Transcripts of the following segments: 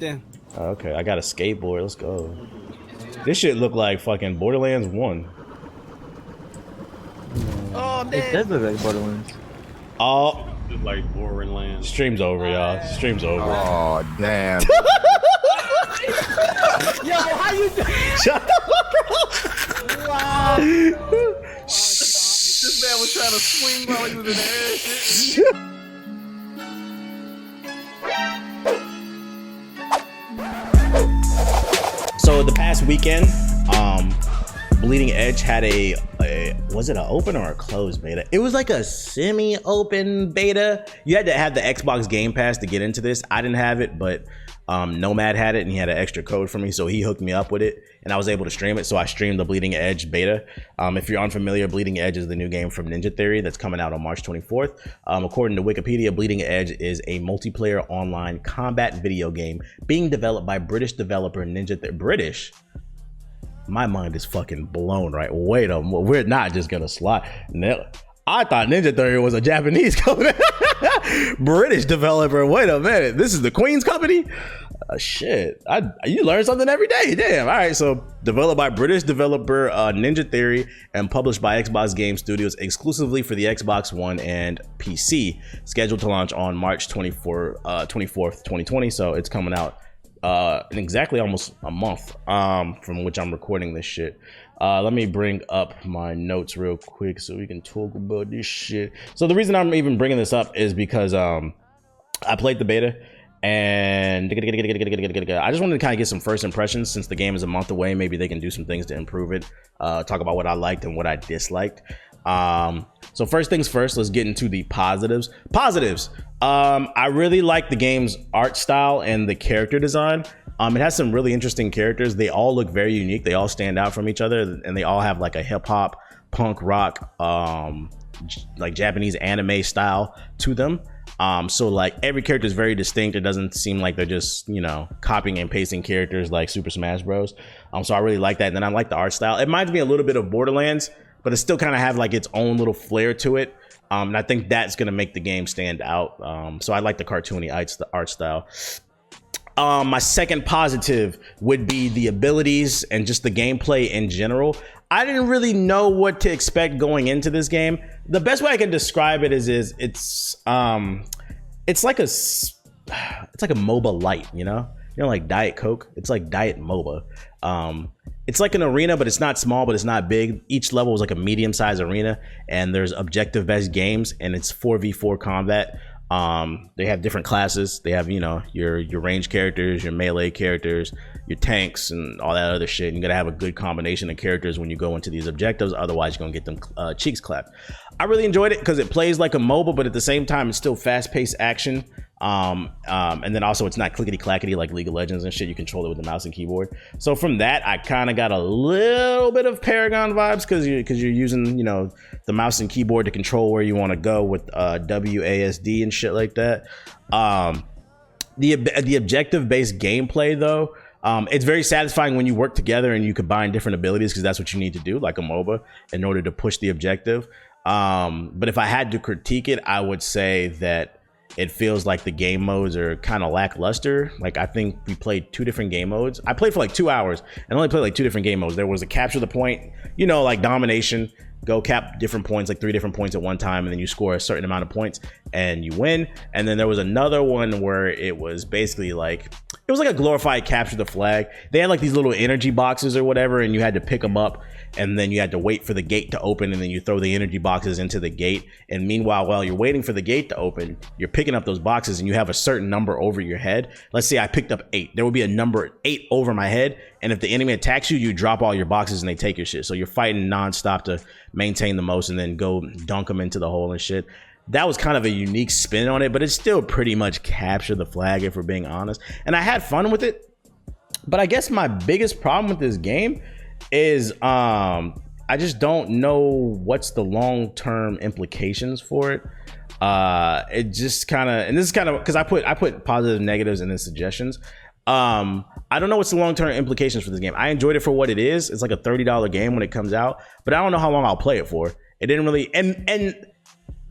then. Oh, okay, I got a skateboard. Let's go. This shit look like fucking Borderlands 1. Oh man. It does look like Borderlands. Oh, Just like Borderlands. stream's over, y'all. Stream's over. Oh damn. Yo, how you doing? Shut the Wow. This man was trying to swing while he was in the air. So the past weekend, Bleeding Edge had a was it an open or a closed beta? It was like a semi-open beta. You had to have the Xbox Game Pass to get into this. I didn't have it, but Nomad had it and he had an extra code for me, so he hooked me up with it and I was able to stream it. So I streamed the Bleeding Edge beta. If you're unfamiliar, Bleeding Edge is the new game from Ninja Theory that's coming out on March 24th. According to Wikipedia, Bleeding Edge is a multiplayer online combat video game being developed by British developer Ninja Theory. British? My mind is fucking blown, right? Wait a minute, we're not just gonna slide. I thought Ninja Theory was a Japanese company. British developer, wait a minute. This is the Queen's company? Shit, you learn something every day, damn. All right, so developed by British developer Ninja Theory and published by Xbox Game Studios exclusively for the Xbox One and PC. Scheduled to launch on March 24th, 2020, so it's coming out in exactly almost a month from which I'm recording this shit. Let me bring up my notes real quick so we can talk about this shit. So the reason I'm even bringing this up is because I played the beta and I just wanted to kind of get some first impressions since the game is a month away. Maybe they can do some things to improve it, talk about what I liked and what I disliked. So first things first, let's get into the positives. I really like the game's art style and the character design. It has some really interesting characters. They all look very unique. They all stand out from each other and they all have like a hip hop, punk rock, like Japanese anime style to them. So like every character is very distinct. It doesn't seem like they're just, you know, copying and pasting characters like Super Smash Bros. So I really like that. And then I like the art style. It reminds me a little bit of Borderlands, but it still kind of have like its own little flair to it. And I think that's going to make the game stand out. So I like the cartoony art style. My second positive would be the abilities and just the gameplay in general. I didn't really know what to expect going into this game. The best way I can describe it is it's like a MOBA light, you know, like Diet Coke. It's like Diet MOBA. It's like an arena, but it's not small, but it's not big. Each level is like a medium-sized arena, and there's objective-based games, and it's 4v4 combat. They have different classes. They have, you know, your range characters, your melee characters, your tanks, and all that other shit. And you gotta have a good combination of characters when you go into these objectives. Otherwise, you're gonna get them cheeks clapped. I really enjoyed it because it plays like a MOBA, but at the same time, it's still fast-paced action. And then also it's not clickety clackety like League of Legends and shit. You control it with the mouse and keyboard. So from that, I kind of got a little bit of Paragon vibes because you're using, you know, the mouse and keyboard to control where you want to go with WASD and shit like that. The objective based gameplay though, it's very satisfying when you work together and you combine different abilities, because that's what you need to do, like a MOBA, in order to push the objective. But if I had to critique it, I would say that it feels like the game modes are kind of lackluster. Like, I think we played 2 different game modes. I played for like 2 hours and only played like 2 different game modes. There was a capture the point, you know, like domination, go cap different points, like 3 different points at one time, and then you score a certain amount of points and you win. And then there was another one where it was basically like, it was like a glorified capture the flag. They had like these little energy boxes or whatever, and you had to pick them up, and then you had to wait for the gate to open, and then you throw the energy boxes into the gate. And meanwhile, while you're waiting for the gate to open, you're picking up those boxes, and you have a certain number over your head. Let's say I picked up 8. There would be a number 8 over my head, and if the enemy attacks you, you drop all your boxes and they take your shit. So you're fighting nonstop to maintain the most and then go dunk them into the hole and shit. That was kind of a unique spin on it, but it's still pretty much capture the flag, if we're being honest. And I had fun with it, but I guess my biggest problem with this game is I just don't know what's the long-term implications for it. It just kind of, and this is kind of because I put positive, negatives, and then suggestions. I don't know what's the long-term implications for this game. I enjoyed it for what it is. It's like a $30 game when it comes out, but I don't know how long I'll play it for. It didn't really, and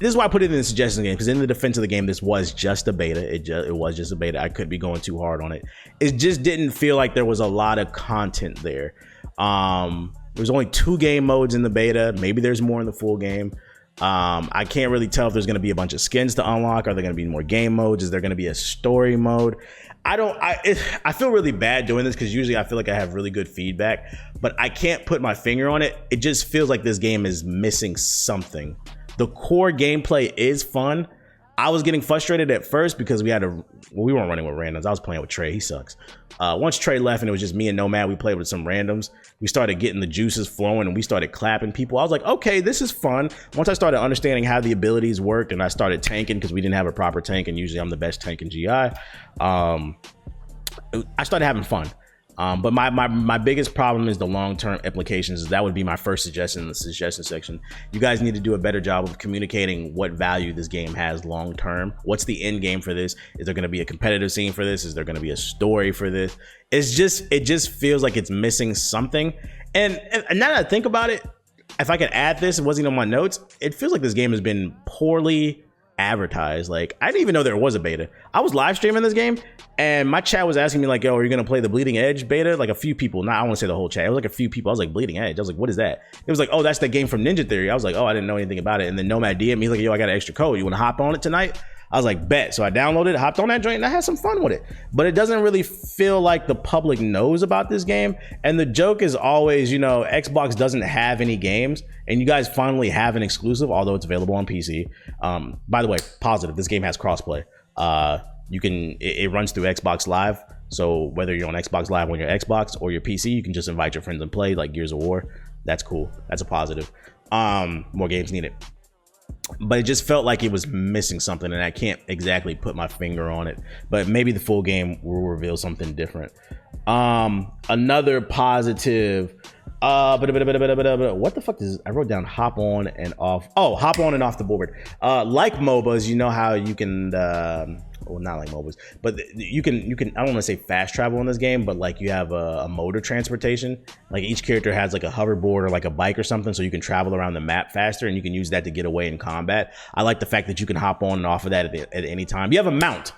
this is why I put it in the suggestions game, because in the defense of the game, this was just a beta. It was just a beta. I could be going too hard on it. It just didn't feel like there was a lot of content there. There's only 2 game modes in the beta. Maybe there's more in the full game. I can't really tell if there's going to be a bunch of skins to unlock. Are there going to be more game modes? Is there going to be a story mode? I feel really bad doing this because usually I feel like I have really good feedback, but I can't put my finger on it. It just feels like this game is missing something. The core gameplay is fun. I was getting frustrated at first because we weren't running with randoms. I was playing with Trey. He sucks. Once Trey left and it was just me and Nomad, we played with some randoms. We started getting the juices flowing and we started clapping people. I was like, okay, this is fun. Once I started understanding how the abilities worked and I started tanking, because we didn't have a proper tank, and usually I'm the best tank in GI, I started having fun. But my biggest problem is the long-term implications. That would be my first suggestion in the suggestion section. You guys need to do a better job of communicating what value this game has long-term. What's the end game for this? Is there going to be a competitive scene for this? Is there going to be a story for this? It just feels like it's missing something. And now that I think about it, if I could add this, it wasn't on my notes. It feels like this game has been poorly advertised. Like, I didn't even know there was a beta. I was live streaming this game and my chat was asking me like, yo, are you gonna play the Bleeding Edge beta? Like a few people, I don't want to say the whole chat, it was like a few people. I was like, Bleeding Edge? I was like, what is that? It was like, oh, that's the game from Ninja Theory. I was like, oh, I didn't know anything about it. And then Nomad DM me, he's like, yo, I got an extra code, you want to hop on it tonight? I was like, bet. So I downloaded it, hopped on that joint, and I had some fun with it. But it doesn't really feel like the public knows about this game. And the joke is always, Xbox doesn't have any games, and you guys finally have an exclusive, although it's available on PC. By the way, positive, this game has crossplay. It runs through Xbox Live. So whether you're on Xbox Live on your Xbox or your PC, you can just invite your friends and play, like Gears of War. That's cool. That's a positive. More games needed. But it just felt like it was missing something, and I can't exactly put my finger on it, but maybe the full game will reveal something different. Another positive, what the fuck is, I wrote down hop on and off. Oh, hop on and off the board. Like MOBAs, you know how you can, well, not like MOBAs, but you can, I don't want to say fast travel in this game, but like you have a mode of transportation. Like each character has like a hoverboard or like a bike or something, so you can travel around the map faster, and you can use that to get away in combat. I like the fact that you can hop on and off of that at any time. You have a mount.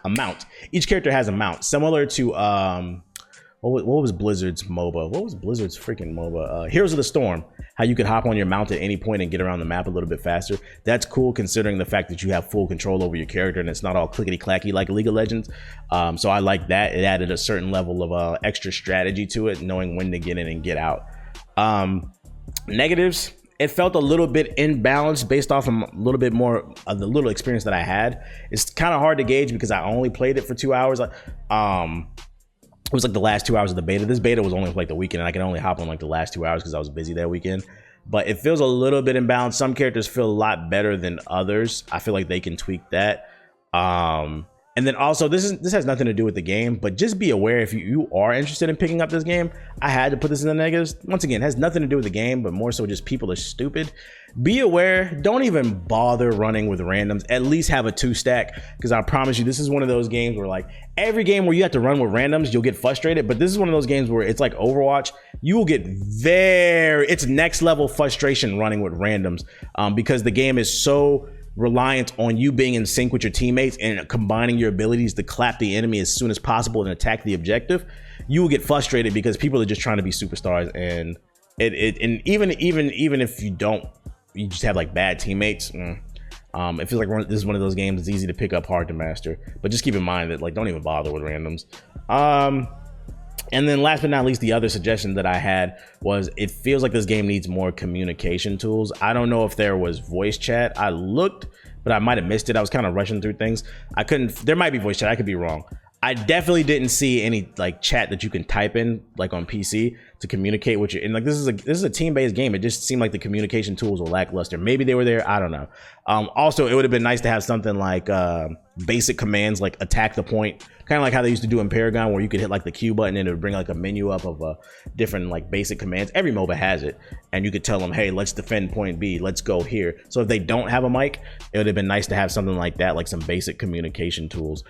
Each character has a mount, similar to, what was Blizzard's MOBA? What was Blizzard's freaking MOBA? Heroes of the Storm. How you could hop on your mount at any point and get around the map a little bit faster. That's cool, considering the fact that you have full control over your character and it's not all clickety-clacky like League of Legends. So I like that. It added a certain level of extra strategy to it, knowing when to get in and get out. Negatives. It felt a little bit imbalanced based off a little bit more of the little experience that I had. It's kind of hard to gauge because I only played it for 2 hours. It was like the last 2 hours of the beta. This beta was only for like the weekend, and I can only hop on like the last 2 hours because I was busy that weekend. But it feels a little bit imbalanced. Some characters feel a lot better than others. I feel like they can tweak that. And then also, this has nothing to do with the game, but just be aware if you are interested in picking up this game. I had to put this in the negatives. Once again, it has nothing to do with the game, but more so just people are stupid. Be aware, don't even bother running with randoms. At least have a 2-stack, because I promise you, this is one of those games where like every game where you have to run with randoms, you'll get frustrated. But this is one of those games where it's like Overwatch. You will get it's next level frustration running with randoms, because the game is so reliant on you being in sync with your teammates and combining your abilities to clap the enemy as soon as possible and attack the objective. You will get frustrated because people are just trying to be superstars, and even if you just have like bad teammates. It feels like this is one of those games that's easy to pick up, hard to master. But just keep in mind that like don't even bother with randoms. And then last but not least, the other suggestion that I had was it feels like this game needs more communication tools. I don't know if there was voice chat. I looked, but I might have missed it. I was kind of rushing through things. There might be voice chat. I could be wrong. I definitely didn't see any like chat that you can type in like on PC to communicate with you. And like this is a team-based game. It just seemed like the communication tools were lackluster. Maybe they were there. I don't know. Also, it would have been nice to have something like basic commands like attack the point, kind of like how they used to do in Paragon, where you could hit like the Q button and it would bring like a menu up of different like basic commands. Every MOBA has it, and you could tell them, hey, let's defend point B, let's go here. So if they don't have a mic, it would have been nice to have something like that, like some basic communication tools.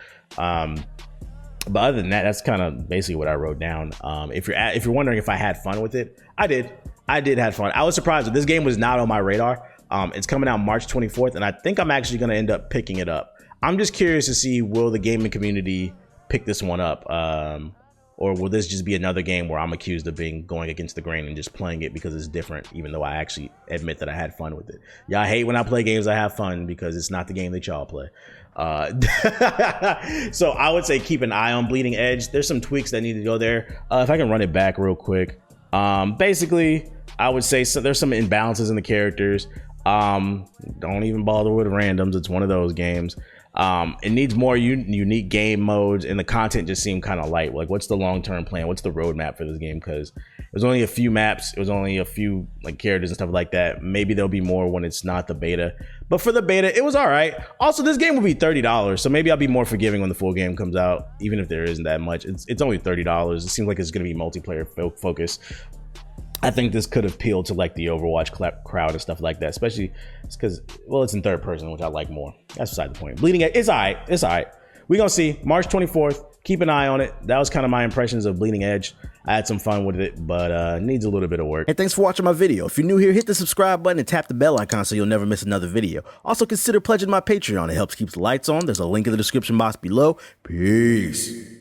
But other than that, that's kind of basically what I wrote down. If you're wondering if I had fun with it, I did have fun. I was surprised that this game was not on my radar. It's coming out March 24th, and I think I'm actually going to end up picking it up. I'm just curious to see, will the gaming community pick this one up? Or will this just be another game where I'm accused of going against the grain and just playing it because it's different, even though I actually admit that I had fun with it. Y'all hate when I play games I have fun because it's not the game that y'all play. So I would say keep an eye on Bleeding Edge. There's some tweaks that need to go there. If I can run it back real quick. Basically, I would say there's some imbalances in the characters. Don't even bother with randoms. It's one of those games. It needs more unique game modes, and the content just seemed kind of light. Like, what's the long-term plan? What's the roadmap for this game? Because there's only a few maps. It was only a few like characters and stuff like that. Maybe there'll be more when it's not the beta. But for the beta, it was all right. Also, this game will be $30, so maybe I'll be more forgiving when the full game comes out, even if there isn't that much. It's only $30. It seems like it's going to be multiplayer focused. I think this could appeal to like the Overwatch crowd and stuff like that, especially because, well, it's in third person, which I like more. That's beside the point. Bleeding Edge, it's all right. It's all right. We're going to see March 24th. Keep an eye on it. That was kind of my impressions of Bleeding Edge. I had some fun with it, but needs a little bit of work. Hey, thanks for watching my video. If you're new here, hit the subscribe button and tap the bell icon so you'll never miss another video. Also, consider pledging to my Patreon. It helps keep the lights on. There's a link in the description box below. Peace.